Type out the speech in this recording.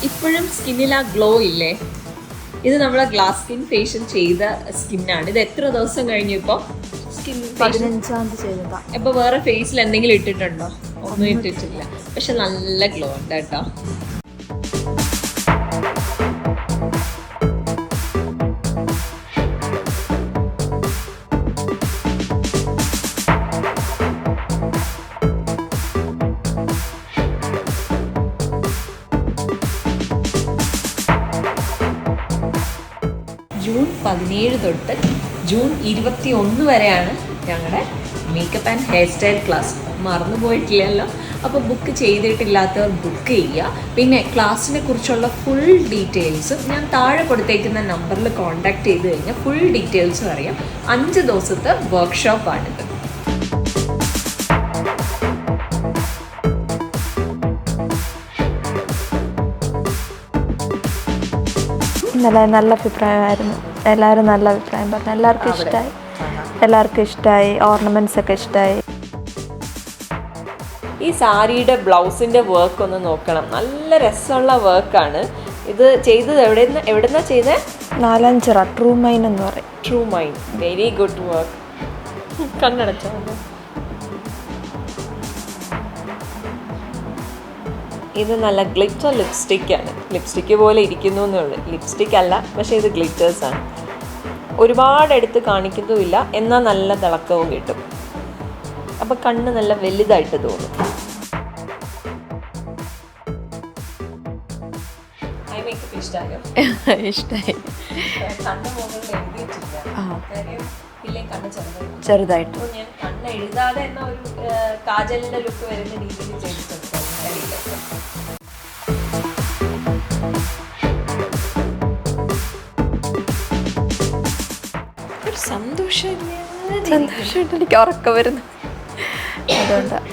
ഇപ്പോഴും സ്കിന്നിൽ ആ ഗ്ലോ ഇല്ലേ? ഇത് നമ്മൾ ഗ്ലാസ് സ്കിൻ ഫേഷ്യൽ ചെയ്ത സ്കിന്നാണ്. ഇത് എത്ര ദിവസം കഴിഞ്ഞു ഇപ്പോൾ? സ്കിൻ 15-ാം തീയതി ചെയ്തതാ. ഇപ്പോൾ വേറെ ഫേസിൽ എന്തെങ്കിലും ഇട്ടിട്ടുണ്ടോ? ഒന്നും ഇട്ടിട്ടില്ല. പക്ഷെ നല്ല ഗ്ലോ ഉണ്ട് കേട്ടോ. ജൂൺ 17 തൊട്ട് ജൂൺ 21 വരെയാണ് ഞങ്ങളുടെ makeup and hair style class. മറന്നു പോയിട്ടില്ലല്ലോ. അപ്പോൾ ബുക്ക് ചെയ്തിട്ടില്ലാത്തവർ ബുക്ക് ചെയ്യുക. പിന്നെ ക്ലാസ്സിനെ കുറിച്ചുള്ള ഫുൾ ഡീറ്റെയിൽസും ഞാൻ താഴെ കൊടുത്തേക്കുന്ന നമ്പറിൽ കോൺടാക്ട് ചെയ്ത് കഴിഞ്ഞാൽ ഫുൾ ഡീറ്റെയിൽസും അറിയാം. 5 ദിവസത്തെ വർക്ക്ഷോപ്പാണിത്. ഇന്നലെ നല്ല അഭിപ്രായമായിരുന്നു. എല്ലാവരും നല്ല അഭിപ്രായം പറഞ്ഞു. എല്ലാവർക്കും ഇഷ്ടമായി. ഓർണമെന്റ്സ് ഒക്കെ ഇഷ്ടമായി. ഈ സാരിയുടെ ബ്ലൗസിൻ്റെ വർക്ക് ഒന്ന് നോക്കണം. നല്ല രസമുള്ള വർക്കാണ്. ഇത് ചെയ്തത് എവിടെന്നാ ചെയ്തത്? നാലഞ്ചിറ ട്രൂ മൈൻ എന്ന് പറയും. True mine. Very good work. കണ്ണടച്ചോ. ഇത് നല്ല ഗ്ലിറ്റർ ലിപ്സ്റ്റിക്കാണ്. ലിപ്സ്റ്റിക്ക് പോലെ ഇരിക്കുന്നു എന്നേ ഉള്ളൂ. ലിപ്സ്റ്റിക് അല്ല, പക്ഷേ ഇത് ഗ്ലിറ്റേഴ്സാണ്. ഒരുപാട് എടുത്ത് കാണിക്കുന്നുമില്ല, എന്നാൽ നല്ല തിളക്കവും കിട്ടും. അപ്പം കണ്ണ് നല്ല വലുതായിട്ട് തോന്നും. ഇഷ്ടമായി. കണ്ണ് മുകളിൽ എഴുതിയിട്ടില്ല. കാര്യം ഇല്ലെങ്കിൽ കണ്ണ് ചെറുതായിട്ട് ഞാൻ കണ്ണ് എഴുതാതെ എന്ന ഒരു കാജലിന്റെ ലുക്ക് വരുന്ന രീതിയിൽ ചെയ്തിട്ടുണ്ട്. സന്തോഷമായിട്ട് എനിക്ക് ഉറക്കം വരുന്നു. അതുകൊണ്ടാണ്